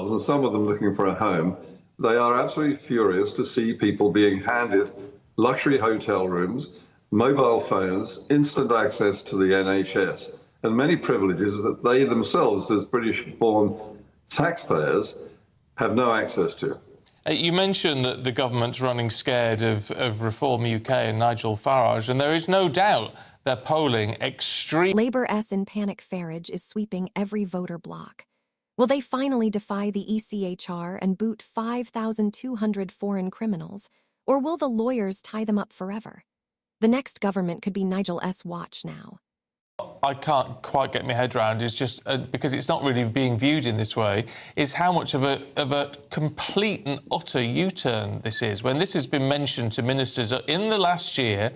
themselves, and some of them looking for a home. They are absolutely furious to see people being handed luxury hotel rooms, mobile phones, instant access to the NHS, and many privileges that they themselves, as British-born taxpayers, have no access to. You mentioned that the government's running scared of Reform UK and Nigel Farage, and there is no doubt they're polling extreme. Labour S in panic Farage is sweeping every voter bloc. Will they finally defy the ECHR and boot 5,200 foreign criminals, or will the lawyers tie them up forever? The next government could be Nigel S. watch now. I can't quite get my head around is just because it's not really being viewed in this way, is how much of a complete and utter U-turn this is. When this has been mentioned to ministers in the last year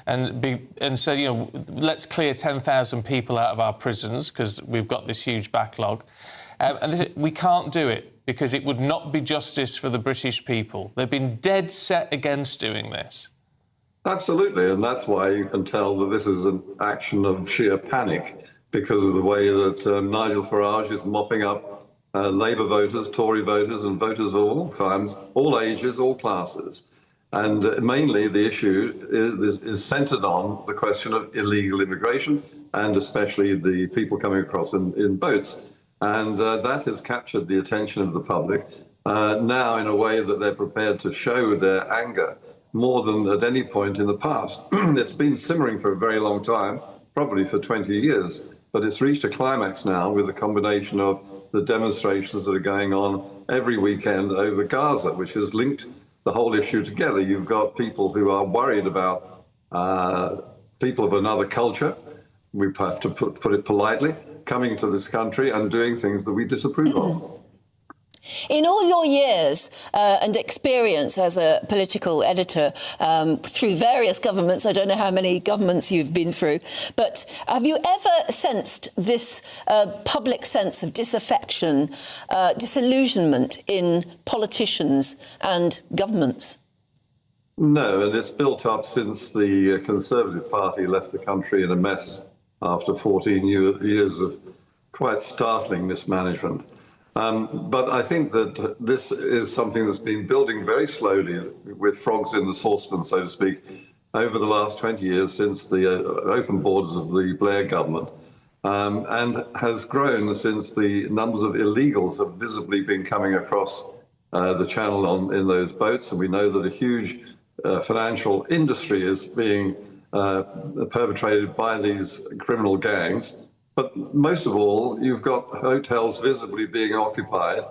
and said, you know, let's clear 10,000 people out of our prisons because we've got this huge backlog. We can't do it because it would not be justice for the British people. They've been dead set against doing this. Absolutely, and that's why you can tell that this is an action of sheer panic because of the way that Nigel Farage is mopping up Labour voters, Tory voters and voters of all times, all ages, all classes. And mainly the issue is centred on the question of illegal immigration and especially the people coming across in boats. And that has captured the attention of the public now in a way that they're prepared to show their anger more than at any point in the past. It's been simmering for a very long time, probably for 20 years, but it's reached a climax now with the combination of the demonstrations that are going on every weekend over Gaza, which has linked the whole issue together. You've got people who are worried about people of another culture, we have to put it politely, coming to this country and doing things that we disapprove of. In all your years and experience as a political editor through various governments, I don't know how many governments you've been through, but have you ever sensed this public sense of disaffection, disillusionment in politicians and governments? No, and it's built up since the Conservative Party left the country in a mess after 14 years of quite startling mismanagement. But I think that this is something that's been building very slowly with frogs in the saucepan, so to speak, over the last 20 years since the open borders of the Blair government, and has grown since the numbers of illegals have visibly been coming across the channel in those boats. And we know that a huge financial industry is being perpetrated by these criminal gangs. But most of all, you've got hotels visibly being occupied,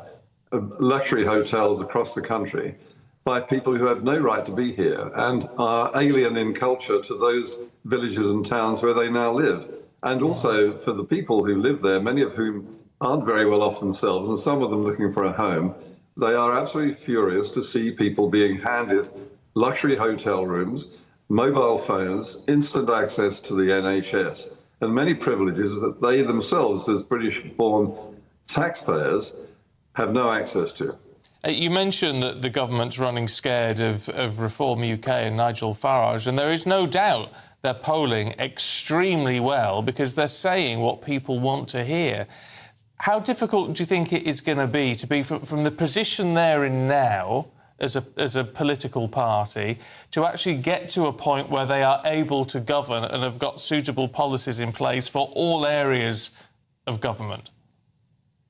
luxury hotels across the country, by people who have no right to be here and are alien in culture to those villages and towns where they now live. And also for the people who live there, many of whom aren't very well off themselves, and some of them looking for a home, they are absolutely furious to see people being handed luxury hotel rooms, mobile phones, instant access to the NHS, and many privileges that they themselves, as British-born taxpayers, have no access to. You mentioned that the government's running scared of Reform UK and Nigel Farage, and there is no doubt they're polling extremely well because they're saying what people want to hear. How difficult do you think it is going to be from the position they're in now as a political party to actually get to a point where they are able to govern and have got suitable policies in place for all areas of government?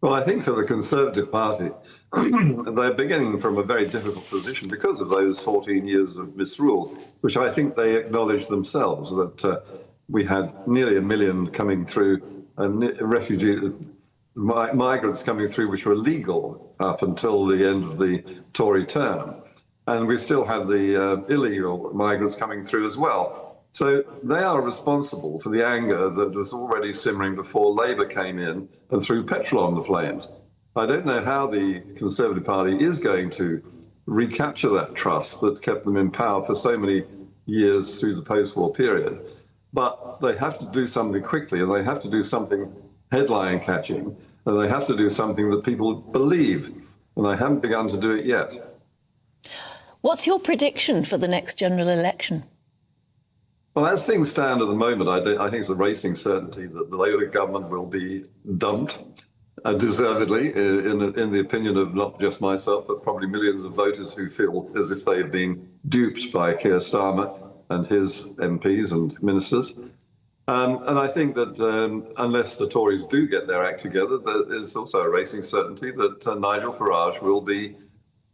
Well, I think for the Conservative Party, they're beginning from a very difficult position because of those 14 years of misrule, which I think they acknowledge themselves, that we had nearly 1 million coming through, migrants coming through which were legal up until the end of the Tory term. And we still have the illegal migrants coming through as well. So they are responsible for the anger that was already simmering before Labour came in and threw petrol on the flames. I don't know how the Conservative Party is going to recapture that trust that kept them in power for so many years through the post-war period. But they have to do something quickly, and they have to do something headline-catching, and they have to do something that people believe, and they haven't begun to do it yet. What's your prediction for the next general election? Well, as things stand at the moment, I think it's a racing certainty that the Labour government will be dumped. deservedly, in the opinion of not just myself, but probably millions of voters who feel as if they've been duped by Keir Starmer and his MPs and ministers. And I think that unless the Tories do get their act together, there is also a racing certainty that Nigel Farage will be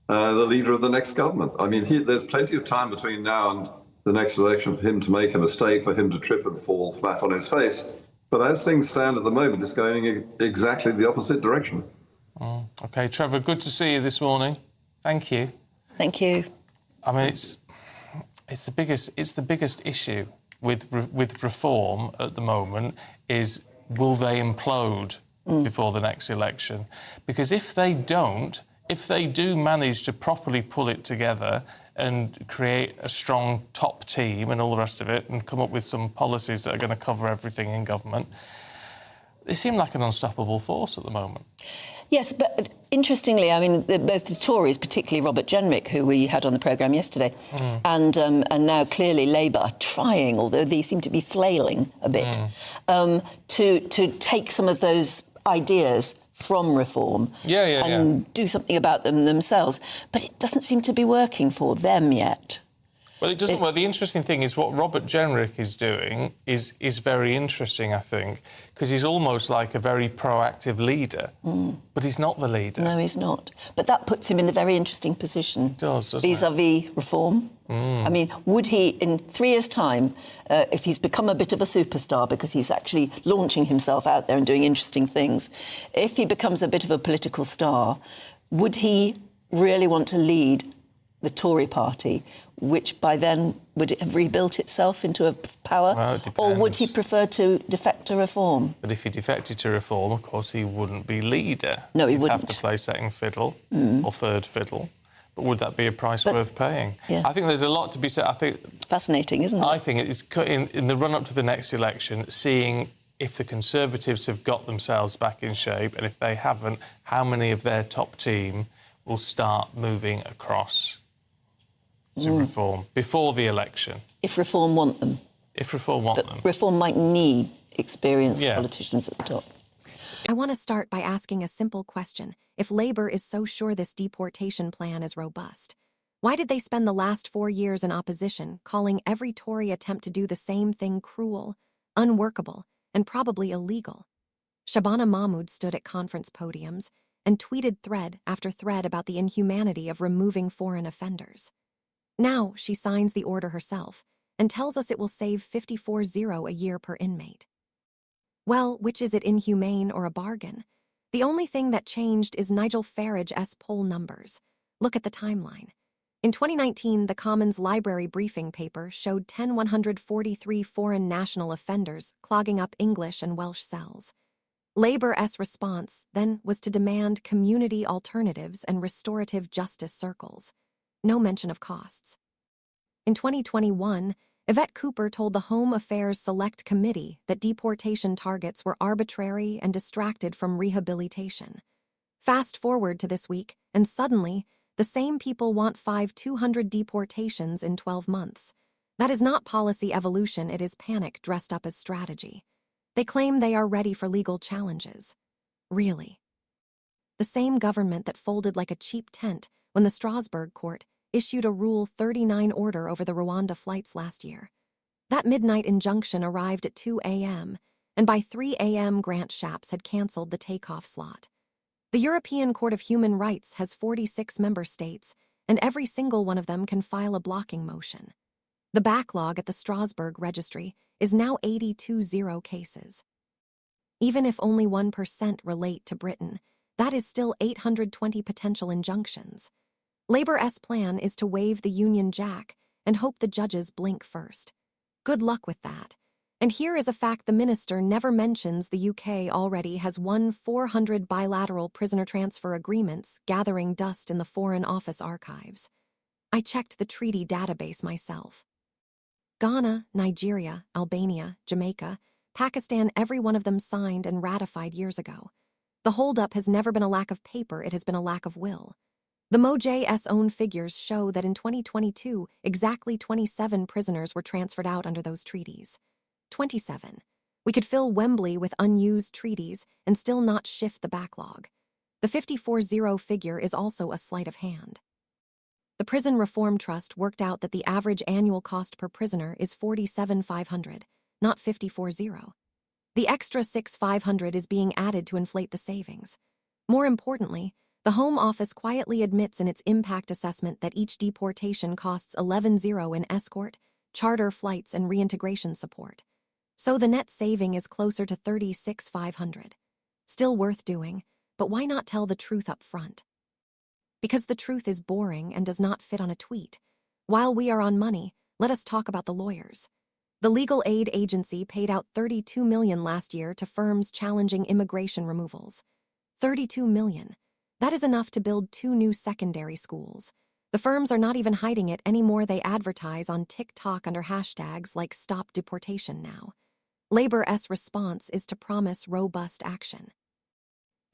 the leader of the next government. I mean, there's plenty of time between now and the next election for him to make a mistake, for him to trip and fall flat on his face. But as things stand at the moment, it's going exactly the opposite direction. OK, Trevor, good to see you this morning. Thank you. Thank you. I mean, it's the biggest issue with reform at the moment is, will they implode before the next election? Because if they don't, if they do manage to properly pull it together and create a strong top team and all the rest of it and come up with some policies that are going to cover everything in government, they seem like an unstoppable force at the moment. Yes, but interestingly, I mean, both the Tories, particularly Robert Jenrick, who we had on the programme yesterday, and now clearly Labour are trying, although they seem to be flailing a bit, to take some of those ideas from reform and do something about them themselves. But it doesn't seem to be working for them yet. Well, it doesn't. Well, the interesting thing is what Robert Jenrick is doing is very interesting, I think, because he's almost like a very proactive leader, but he's not the leader. No, he's not. But that puts him in a very interesting position. It does, doesn't it? Vis-à-vis reform. I mean, would he, in 3 years' time, if he's become a bit of a superstar because he's actually launching himself out there and doing interesting things, if he becomes a bit of a political star, would he really want to lead the Tory party, which by then would it have rebuilt itself into a power? Well, it depends. Or would he prefer to defect to reform? But if he defected to reform, of course, he wouldn't be leader. No, he He'd wouldn't. have to play second fiddle or third fiddle. But would that be a price worth paying? Yeah. I think there's a lot to be said. I think Fascinating, isn't it? I think it's in the run-up to the next election, seeing if the Conservatives have got themselves back in shape, and if they haven't, how many of their top team will start moving across to reform before the election. If reform want them. If reform want them. Reform might need experienced politicians at the top. I want to start by asking a simple question. If Labour is so sure this deportation plan is robust, why did they spend the last 4 years in opposition, calling every Tory attempt to do the same thing cruel, unworkable, and probably illegal? Shabana Mahmood stood at conference podiums and tweeted thread after thread about the inhumanity of removing foreign offenders. Now she signs the order herself and tells us it will save 54.0 a year per inmate. Well, which is it, inhumane or a bargain? The only thing that changed is Nigel Farage's poll numbers. Look at the timeline. In 2019, the Commons Library briefing paper showed 10143 foreign national offenders clogging up English and Welsh cells. Labour's response then was to demand community alternatives and restorative justice circles. No mention of costs. In 2021, Yvette Cooper told the Home Affairs Select Committee that deportation targets were arbitrary and distracted from rehabilitation. Fast forward to this week, and suddenly, the same people want 200 deportations in 12 months. That is not policy evolution, it is panic dressed up as strategy. They claim they are ready for legal challenges. Really? The same government that folded like a cheap tent when the Strasbourg court issued a Rule 39 order over the Rwanda flights last year. That midnight injunction arrived at 2 a.m., and by 3 a.m. Grant Shapps had cancelled the takeoff slot. The European Court of Human Rights has 46 member states, and every single one of them can file a blocking motion. The backlog at the Strasbourg registry is now 82 cases. Even if only 1% relate to Britain, that is still 820 potential injunctions. Labour's plan is to wave the Union Jack and hope the judges blink first. Good luck with that. And here is a fact the minister never mentions: the UK already has 400 bilateral prisoner transfer agreements gathering dust in the Foreign Office archives. I checked the treaty database myself. Ghana, Nigeria, Albania, Jamaica, Pakistan, every one of them signed and ratified years ago. The holdup has never been a lack of paper, it has been a lack of will. The MoJ's own figures show that in 2022, exactly 27 prisoners were transferred out under those treaties. 27. We could fill Wembley with unused treaties and still not shift the backlog. The 54-0 figure is also a sleight of hand. The Prison Reform Trust worked out that the average annual cost per prisoner is $47,500, not $54,000. The extra $6,500 is being added to inflate the savings. More importantly, the Home Office quietly admits in its impact assessment that each deportation costs $11,000 in escort, charter flights, and reintegration support. So the net saving is closer to $36,500. Still worth doing, but why not tell the truth up front? Because the truth is boring and does not fit on a tweet. While we are on money, let us talk about the lawyers. The legal aid agency paid out $32 million last year to firms challenging immigration removals. $32 million. That is enough to build 2 new secondary schools. The firms are not even hiding it anymore. They advertise on TikTok under hashtags like Stop Deportation Now. Labor's response is to promise robust action.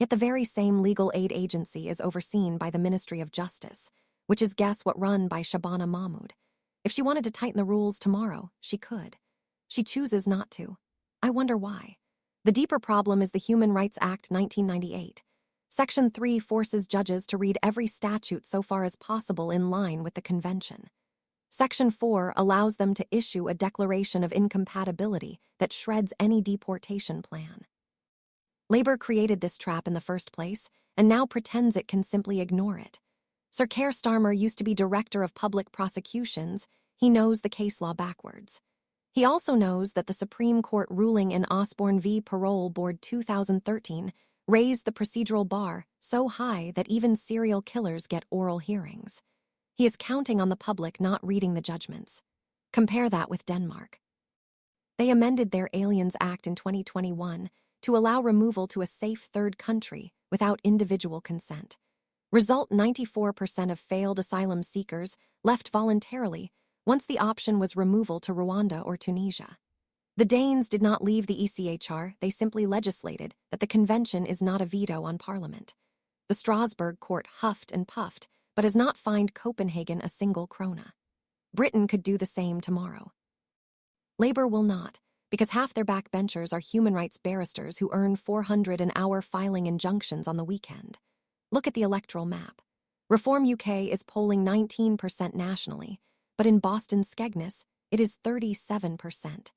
Yet the very same legal aid agency is overseen by the Ministry of Justice, which is guess what, run by Shabana Mahmood. If she wanted to tighten the rules tomorrow, she could. She chooses not to. I wonder why. The deeper problem is the Human Rights Act 1998. Section 3 forces judges to read every statute so far as possible in line with the convention. Section 4 allows them to issue a declaration of incompatibility that shreds any deportation plan. Labor created this trap in the first place, and now pretends it can simply ignore it. Sir Keir Starmer used to be Director of Public Prosecutions. He knows the case law backwards. He also knows that the Supreme Court ruling in Osborne v. Parole Board 2013 raised the procedural bar so high that even serial killers get oral hearings. He is counting on the public not reading the judgments. Compare that with Denmark. They amended their Aliens Act in 2021 to allow removal to a safe third country without individual consent. Result: 94% of failed asylum seekers left voluntarily once the option was removal to Rwanda or Tunisia. The Danes did not leave the ECHR, they simply legislated that the convention is not a veto on Parliament. The Strasbourg court huffed and puffed, but has not fined Copenhagen a single krona. Britain could do the same tomorrow. Labour will not, because half their backbenchers are human rights barristers who earn $400 an hour filing injunctions on the weekend. Look at the electoral map. Reform UK is polling 19% nationally, but in Boston Skegness, it is 37%.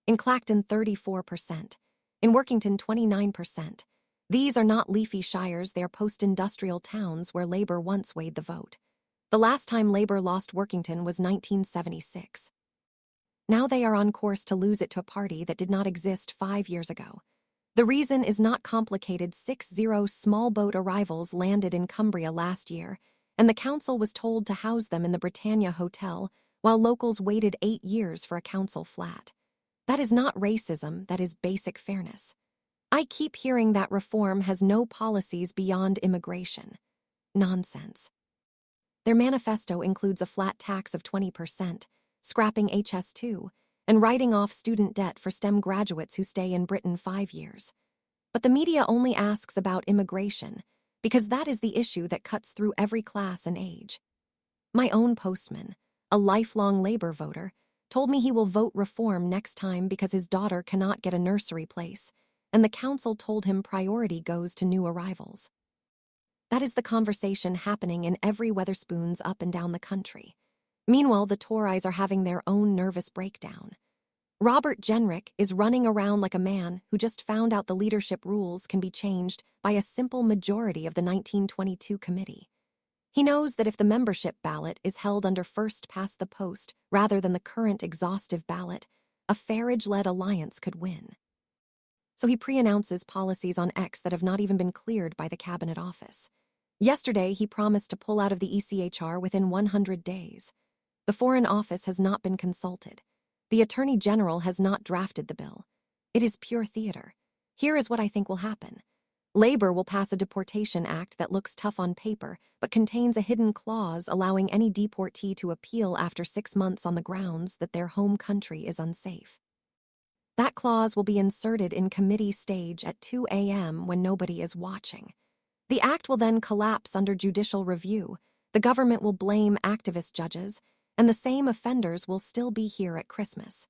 In Clacton, 34%. In Workington, 29%. These are not leafy shires, they are post-industrial towns where Labour once weighed the vote. The last time Labour lost Workington was 1976. Now they are on course to lose it to a party that did not exist 5 years ago. The reason is not complicated. 60 small boat arrivals landed in Cumbria last year, and the council was told to house them in the Britannia Hotel, while locals waited 8 years for a council flat. That is not racism, that is basic fairness. I keep hearing that reform has no policies beyond immigration. Nonsense. Their manifesto includes a flat tax of 20%, scrapping HS2, and writing off student debt for STEM graduates who stay in Britain 5 years. But the media only asks about immigration, because that is the issue that cuts through every class and age. My own postman, a lifelong Labour voter, told me he will vote reform next time because his daughter cannot get a nursery place, and the council told him priority goes to new arrivals. That is the conversation happening in every Wetherspoons up and down the country. Meanwhile, the Tories are having their own nervous breakdown. Robert Jenrick is running around like a man who just found out the leadership rules can be changed by a simple majority of the 1922 committee. He knows that if the membership ballot is held under first-past-the-post rather than the current exhaustive ballot, a Farage-led alliance could win. So he pre-announces policies on X that have not even been cleared by the Cabinet Office. Yesterday, he promised to pull out of the ECHR within 100 days. The Foreign Office has not been consulted. The Attorney General has not drafted the bill. It is pure theater. Here is what I think will happen. Labour will pass a deportation act that looks tough on paper, but contains a hidden clause allowing any deportee to appeal after 6 months on the grounds that their home country is unsafe. That clause will be inserted in committee stage at 2 a.m. when nobody is watching. The act will then collapse under judicial review. The government will blame activist judges, and the same offenders will still be here at Christmas.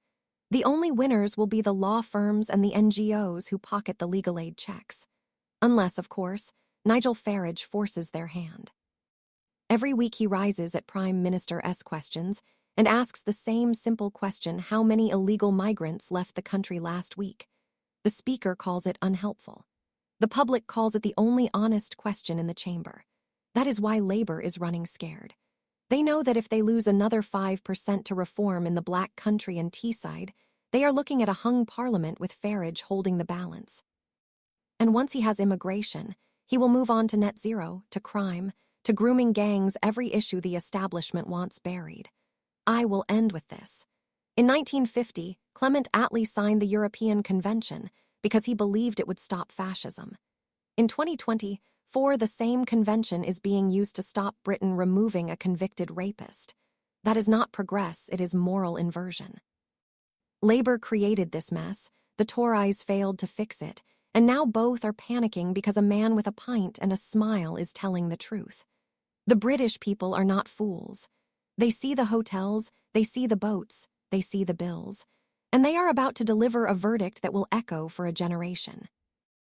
The only winners will be the law firms and the NGOs who pocket the legal aid checks. Unless, of course, Nigel Farage forces their hand. Every week he rises at Prime Minister's questions and asks the same simple question: how many illegal migrants left the country last week? The Speaker calls it unhelpful. The public calls it the only honest question in the chamber. That is why Labour is running scared. They know that if they lose another 5% to reform in the Black Country and Teesside, they are looking at a hung parliament with Farage holding the balance. And once he has immigration, he will move on to net zero, to crime, to grooming gangs, every issue the establishment wants buried. I will end with this. In 1950, Clement Attlee signed the European Convention because he believed it would stop fascism. In 2024, the same convention is being used to stop Britain removing a convicted rapist. That is not progress, it is moral inversion. Labour created this mess, the Tories failed to fix it, and now both are panicking because a man with a pint and a smile is telling the truth. The British people are not fools. They see the hotels, they see the boats, they see the bills, and they are about to deliver a verdict that will echo for a generation.